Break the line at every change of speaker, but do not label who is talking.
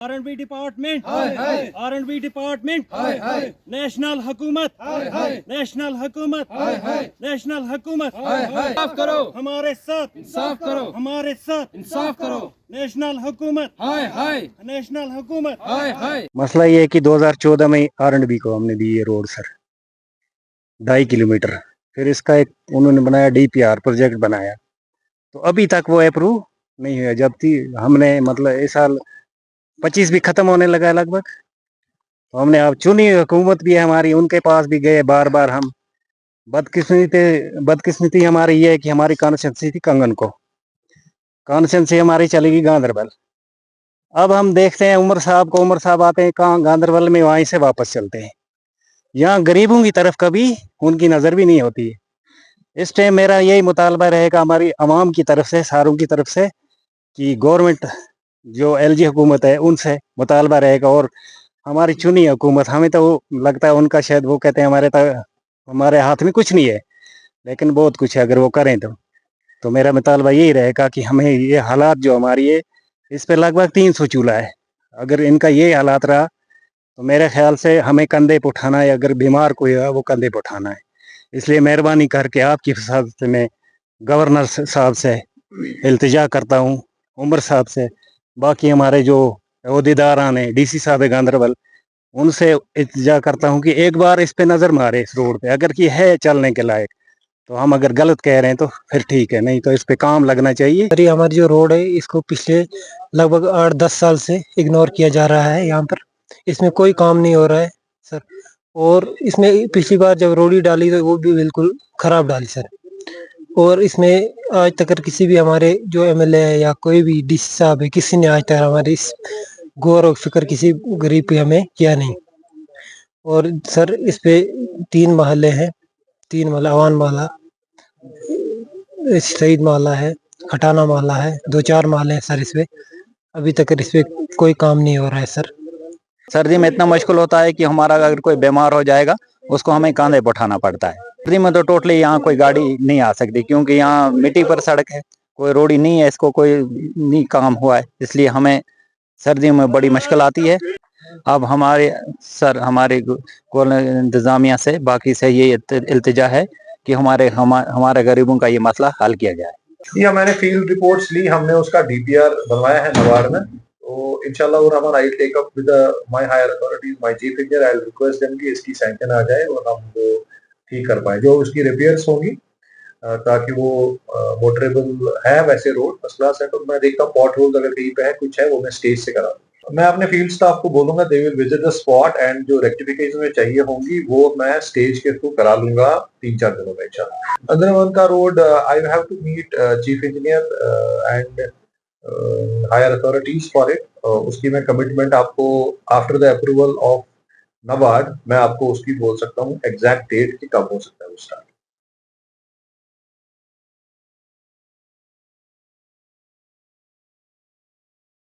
R&B department, R&B department, national हुकूमत, national हुकूमत, national हुकूमत,
इंसाफ करो,
हमारे साथ
इंसाफ करो,
हमारे साथ
इंसाफ करो,
नेशनल हुकूमत,
हाय हाय
नेशनल हुकूमत।
हाय हाय।
मसला ये है कि 2014 में R&B को हमने दी ये रोड सर 2.5 किलोमीटर। फिर इसका एक उन्होंने बनाया DPR प्रोजेक्ट बनाया, तो अभी तक वो अप्रूव नहीं हुआ। जबकि हमने मतलब इस साल 25 भी खत्म होने लगा है लगभग, तो हमने अब चुनी हुकूमत भी है हमारी, उनके पास भी गए बार बार हम। बदकिस्मती हमारी ये है कि हमारी कॉन्स्टिट्यूंसी थी कंगन को, कॉन्स्टिट्यूंसी हमारी चलेगी गांधरबल। अब हम देखते हैं उमर साहब आते हैं कहाँ गांधरबल में, वहीं से वापस चलते हैं। यहाँ गरीबों की तरफ कभी उनकी नज़र भी नहीं होती है। इस टाइम मेरा यही मुतालबा रहेगा हमारी आवाम की तरफ से, सारों की तरफ से, कि गवर्नमेंट जो LG हुकूमत है उनसे मुतालबा रहेगा, और हमारी चुनी हुकूमत, हमें तो लगता है उनका शायद वो कहते हैं हमारे हाथ में कुछ नहीं है, लेकिन बहुत कुछ है अगर वो करें तो मेरा मुतालबा यही रहेगा कि हमें ये हालात जो हमारी है, इस पे लगभग 300 चूल्हा है, अगर इनका ये हालात रहा तो मेरे ख्याल से हमें कंधे पे उठाना है। अगर बीमार कोई है वो कंधे पे उठाना है। इसलिए मेहरबानी करके आपकी फसाद में गवर्नर साहब से इल्तिजा करता हूँ, उमर साहब से, बाकी हमारे जो अहदेदारान हैं, DC साहब है गांधरबल, उनसे इल्तिजा करता हूँ कि एक बार इस पे नज़र मारे, इस रोड पे अगर कि है चलने के लायक। तो हम अगर गलत कह रहे हैं तो फिर ठीक है, नहीं तो इस पे काम लगना चाहिए।
अरे हमारी जो रोड है इसको पिछले लगभग 8-10 साल से इग्नोर किया जा रहा है। यहाँ पर इसमें कोई काम नहीं हो रहा है सर, और इसमें पिछली बार जब रोडी डाली तो वो भी बिल्कुल खराब डाली सर। और इसमें आज तक किसी भी हमारे जो MLA है या कोई भी DC साहब है, किसी ने आज तक हमारी इस गौर और फिक्र किसी गरीब पे हमें किया नहीं। और सर इस पे 3 महल्ले हैं, 3 महला, अवान महला, शहीद महला है, खटाना महला है, 2-4 महले हैं सर। इस पे अभी तक इस पे कोई काम नहीं हो रहा है सर।
सर्दी में इतना मुश्किल होता है कि हमारा अगर कोई बीमार हो जाएगा उसको हमें कांधे पे उठाना पड़ता है। सर्दी में तो टोटली यहाँ कोई गाड़ी नहीं आ सकती, क्योंकि यहाँ मिट्टी पर सड़क है, कोई रोड ही नहीं है, इसको कोई नहीं काम हुआ है, इसलिए हमें सर्दियों में बड़ी मुश्किल आती है। अब हमारे इंतजामिया से, बाकी से ये इल्तिजा है कि हमारे गरीबों का ये मसला हल किया जाए।
या मैंने फील्ड रिपोर्ट्स ली, हमने उसका DPR बनवाया है नवाड़ में, तो इंशाल्लाह और हमारा I take up with my higher authorities, my chief engineer, I request them कि इसकी सैंक्शन आ जाए और हम वो ठीक कर पाए, जो उसकी रिपेयर्स होंगी, ताकि वो मोटरेबल है। वैसे रोड फर्स्ट क्लास है, तो मैं देखता हूँ पॉट होल्स अगर कहीं पे है, कुछ है, वो मैं स्टेज से करा दूँ। मैं अपने फील्ड स्टाफ को बोलूंगा, they will visit the spot, and जो रेक्टिफिकेशन में चाहिए होंगी वो मैं स्टेज के थ्रू करा लूंगा 3-4 दिनों में इंशाल्लाह। अंदरवन का road I have to meet chief engineer and higher authorities for it. उसकी मैं कमिटमेंट आपको after the approval of NABARD मैं आपको उसकी बोल सकता हूँ एग्जैक्ट डेट कि कब हो सकता है वो स्टार्ट।